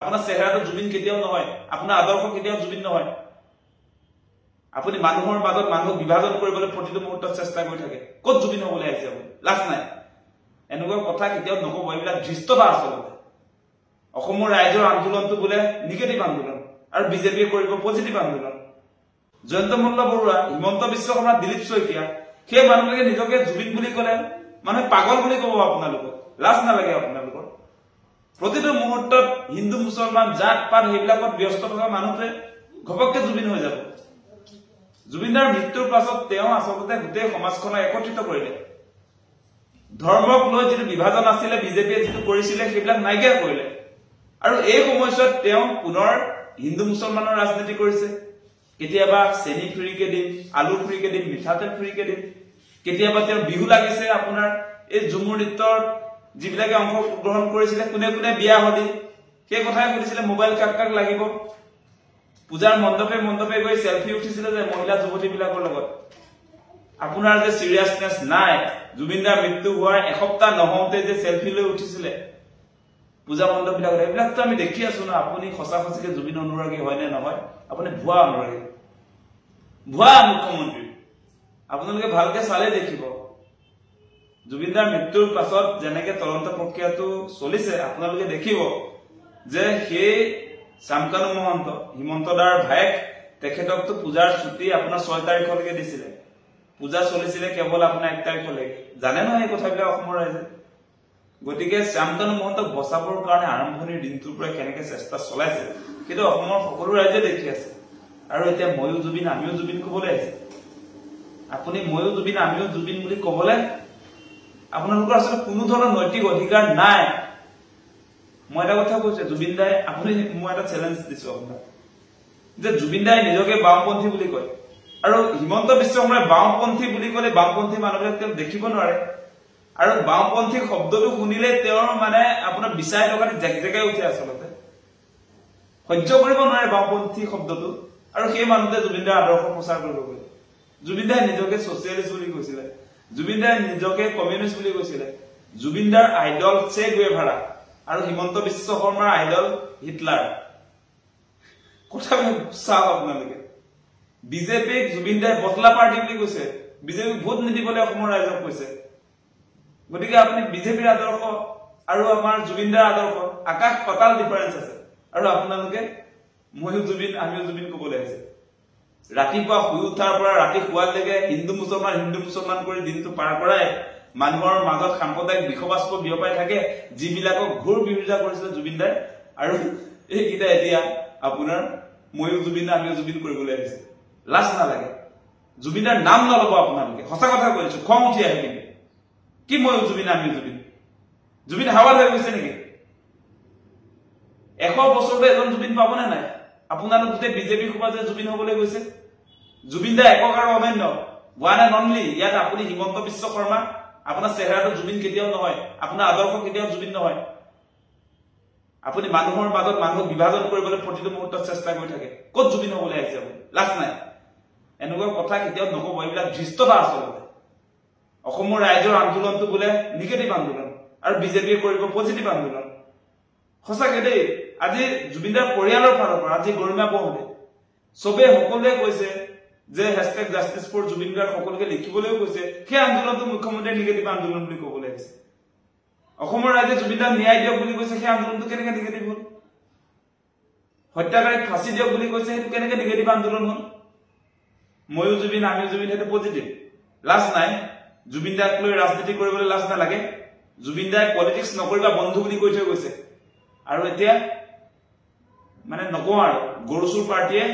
আপোনাৰ চেহেৰাটো জুবিন কেতিয়াও নহয়, আপোনাৰ আদৰ্শ কেতিয়াও জুবিন নহয়। আপুনি মানুহৰ মাজত মানুহক বিভাজন কৰিবলৈ প্ৰতিটো মুহূৰ্তত চেষ্টা কৰি থাকে। ক'ত জুবিন হ'বলৈ আহিছে আপুনি? লাজ নাই? এনেকুৱা কথা কেতিয়াও নকব। এইবিলাক ধৃষ্টতা আচলতে। অসমৰ ৰাইজৰ আন্দোলনটো বোলে নিগেটিভ আন্দোলন আৰু বিজেপিয়ে কৰিব পজিটিভ আন্দোলন। জয়ন্ত মল্ল বৰুৱা, হিমন্ত বিশ্ব শৰ্মা, দিলীপ শইকীয়া, সেই মানুহবিলাকে নিজকে জুবিন বুলি ক'লে মানুহে পাগল বুলি ক'ব আপোনালোকক। লাজ নালাগে আপোনালোকৰ? প্ৰতিটো মুহূৰ্তত হিন্দু মুছলমান জাত পাত সেইবিলাকত ব্যস্ত থকা মানুহটোৱে ঘপককে জুবিন হৈ যাব। জুবিনদাৰ মৃত্যুৰ পাছত তেওঁ আচলতে গোটেই সমাজখনক একত্ৰিত কৰিলে। ধৰ্মক লৈ যিটো বিভাজন আছিলে, বিজেপিয়ে যিটো কৰিছিলে সেইবিলাক নাইকিয়া কৰিলে। আৰু এই সময়ছোৱাত তেওঁ পুনৰ হিন্দু মুছলমানৰ ৰাজনীতি কৰিছে। কেতিয়াবা চেনি ফ্ৰীকে দিম, আলু ফ্ৰীকে দিম, মিঠাতেল ফ্ৰীকে দিম। কেতিয়াবা তেওঁ বিহু লাগিছে আপোনাৰ এই ঝুমুৰ নৃত্যৰ যিবিলাকে অংশগ্ৰহণ কৰিছিলে, কোনে কোনে বিয়া হলি সেই কথাই সুধিছিলে, মোবাইল কাক কাক লাগিব। পূজাৰ মণ্ডপে মণ্ডপে গৈ সেলফি উঠিছিলে যে মহিলা যুৱতীবিলাকৰ লগত। আপোনাৰ যে সিৰিয়াছনেছ নাই, জুবিনদাৰ মৃত্যু হোৱাৰ এসপ্তাহ নহওঁতে যে সেলফি লৈ উঠিছিলে পূজা মণ্ডপ বিলাকত, এইবিলাকতো আমি দেখি আছো ন। আপুনি সঁচা সঁচিকে জুবিন অনুৰাগী হয় নে নহয়? আপুনি ভুৱা অনুৰাগী, ভুৱা মুখ্যমন্ত্ৰী। আপোনালোকে ভালকে চালে দেখিব জুবিনদাৰ মৃত্যুৰ পাছত যেনেকে তদন্ত প্ৰক্ৰিয়াটো চলিছে, আপোনালোকে দেখিব যে সেই শ্যামকানু মহন্ত, হিমন্ত দাৰ ভায়েক, তেখেতকতো পূজাৰ ছুটি আপোনাৰ 6 তাৰিখলৈকে দিছিলে। পূজা চলিছিলে কেৱল আপোনাৰ 1 তাৰিখলৈকে। জানে নহয় এই কথাবিলাক অসমৰ ৰাইজে। গতিকে শ্যামকানু মহন্তক বচাবৰ কাৰণে আৰম্ভণিৰ দিনটোৰ পৰা কেনেকে চেষ্টা চলাইছে কিন্তু অসমৰ সকলো ৰাইজে দেখি আছে। আৰু এতিয়া ময়ো জুবিন আমিও জুবিন কবলৈ আহিছে। আপুনি ময়ো জুবিন আমিও জুবিন বুলি কবলৈ আপোনালোকৰ আচলতে কোনো ধৰণৰ নৈতিক অধিকাৰ নাই। মই এটা কথা কৈছো, জুবিন দাই, আপুনি মই এটা চেলেঞ্জ দিছো আপোনাক যে জুবিন দাই নিজকে বাওঁপন্থী বুলি কয় আৰু হিমন্ত বিশ্ব শৰ্মাই বাওঁপন্থী বুলি ক'লে বাওঁপন্থী মানুহবিলাক তেওঁ দেখিব নোৱাৰে। আৰু বাওঁপন্থী শব্দটো শুনিলে তেওঁৰ মানে আপোনাৰ বিচাই টকাতে জেকজেকাই উঠে। আচলতে সহ্য কৰিব নোৱাৰে বাওঁপন্থী শব্দটো। আৰু সেই মানুহতে জুবিন দাৰ আদৰ্শ প্ৰচাৰ কৰিব গ'লে। জুবিন দাই নিজকে ছচিয়েলিষ্ট বুলি কৈছিলে, জুবিন দাই নিজকে কমিউনিষ্ট বুলি কৈছিলে। জুবিন দাৰ আইডল চে গুয়েভাৰা আৰু হিমন্ত বিশ্ব শৰ্মাৰ আইডল হিটলাৰ। কথাবিলাক চাওক আপোনালোকে। বিজেপিক জুবিন দাই বটলা পাৰ্টি বুলি কৈছে, বিজেপিক ভোট নিদিবলৈ অসমৰ ৰাইজক কৈছে। গতিকে আপুনি বিজেপিৰ আদৰ্শ আৰু আমাৰ জুবিন দাৰ আদৰ্শ আকাশ পাতাল ডিফাৰেন্স আছে। আৰু আপোনালোকে ময়ো জুবিন আমিও জুবিন কবলৈ আহিছে। ৰাতিপুৱা শুই উঠাৰ পৰা ৰাতি শুৱালৈকে হিন্দু মুছলমান কৰি দিনটো পাৰ কৰাই মানুহৰ মাজত সাম্প্ৰদায়িক বিষবাস্প বিয়পাই থাকে, যিবিলাকক ঘোৰ বিৰোধিতা কৰিছিলে জুবিন দাই। আৰু এইকেইটা এতিয়া আপোনাৰ ময়ো জুবিন আমিও জুবিন কৰিবলৈ আহিছে। লাজ নালাগে? জুবিনদাৰ নাম নলব আপোনালোকে। সঁচা কথা কৈছো, খং উঠি আহে। কিন্তু কি ময়ো জুবিন আমিও জুবিন? জুবিন হাৱাল হৈ গৈছে নেকি? 100 বছৰতে এজন জুবিন পাবনে নাই? আপোনালোক গোটেই বিজেপি সভা যে জুবিন হবলৈ গৈছে। জুবিন দা একক আৰু অনন্য, ওৱান এণ্ড অনলি। ইয়াত আপুনি হিমন্ত বিশ্ব শৰ্মা, আপোনাৰ চেহেৰাটো জুবিন কেতিয়াও নহয়, আপোনাৰ আদৰ্শ কেতিয়াও জুবিন নহয়। আপুনি মানুহৰ মাজত মানুহক বিভাজন কৰিবলৈ প্ৰতিটো মুহূৰ্তত চেষ্টা কৰি থাকে। ক'ত জুবিন হ'বলৈ আহিছে আপুনি? লাজ নাই? এনেকুৱা কথা কেতিয়াও নকব। এইবিলাক ধৃষ্টতা আচলতে। অসমৰ ৰাইজৰ আন্দোলনটো বোলে নিগেটিভ আন্দোলন আৰু বিজেপিয়ে কৰিব পজিটিভ আন্দোলন। সঁচাকে দেই, আজি জুবিনদাৰ পৰিয়ালৰ ফালৰ পৰা আজি গৰিমা বৌহঁতে চবে সকলোৱে কৈছে যে #জাষ্টিছ4জুবিন গাৰ্গ সকলোকে লিখিবলৈও কৈছে। সেই আন্দোলনটো মুখ্যমন্ত্ৰীয়ে নিগেটিভ আন্দোলন বুলি ক'বলৈ আহিছে। অসমৰ ৰাইজে জুবিনদাক ন্যায় দিয়ক বুলি কৈছে, সেই আন্দোলনটো কেনেকে নিগেটিভ হ'ল? হত্যাকাৰীক ফাঁচি দিয়ক বুলি কৈছে, সেইটো কেনেকে নিগেটিভ আন্দোলন হ'ল? ময়ো জুবিন আমিও জুবিন সেইটো পজিটিভ। লাজ নাই? জুবিন দাক লৈ ৰাজনীতি কৰিবলৈ লাজ নালাগে? জুবিন দাই পলিটিক্স নকৰিবা বন্ধু বুলি কৈ থৈ গৈছে। আৰু এতিয়া মানে নকওঁ আৰু গৰুচুৰ পাৰ্টিয়ে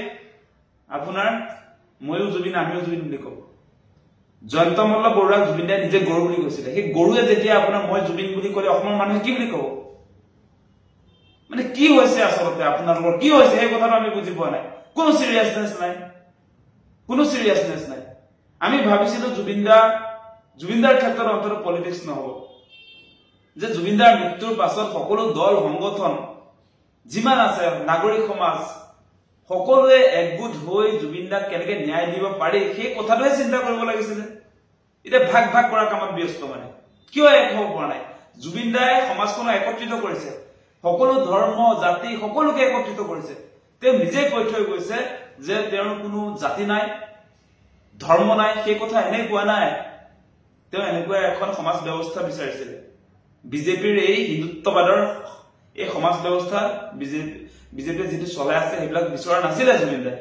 আপোনাৰ ময়ো জুবিন আমিও জুবিন বুলি কব। জয়ন্ত মল্ল বৰুৱাক জুবিন দাই নিজে গৰু বুলি কৈছিলে। সেই গৰুৱে যেতিয়া আপোনাৰ মই জুবিন বুলি ক'লে অসমৰ মানুহে কি বুলি কব? মানে কি হৈছে আচলতে আপোনালোকৰ? কি হৈছে সেই কথাটো আমি বুজি পোৱা নাই। কোনো চিৰিয়াছনেছ নাই, কোনো চিৰিয়াছনেছ নাই। আমি ভাবিছিলো জুবিনদাৰ ক্ষেত্ৰত অন্তত পলিটিক্স নহব, যে জুবিনদাৰ মৃত্যুৰ পাছত সকলো দল সংগঠন যিমান আছে নাগৰিক সমাজ সকলোৱে একগোট হৈ জুবিনদাক কেনেকে ন্যায় দিব পাৰি সেই কথাটোহে চিন্তা কৰিব লাগিছিলে। এতিয়া ভাগ কৰাৰ কামত ব্যস্ত। মানে কিয় এক হ'ব পৰা নাই? জুবিনদাই সমাজখনক একত্ৰিত কৰিছে। সকলো ধৰ্ম জাতি সকলোকে একত্ৰিত কৰিছে তেওঁ নিজে কৈ থৈ গৈছে যে তেওঁৰ কোনো জাতি নাই ধৰ্ম নাই সেই কথা এনেই কোৱা নাই তেওঁ এনেকুৱা এখন সমাজ ব্যৱস্থা বিচাৰিছিল বিজেপিৰ এই হিন্দুত্ববাদৰ এই সমাজ ব্যৱস্থা বিজেপি যেটো চলাই আছে সেইবিলাক বিচৰা নাছিল জুবিন দাই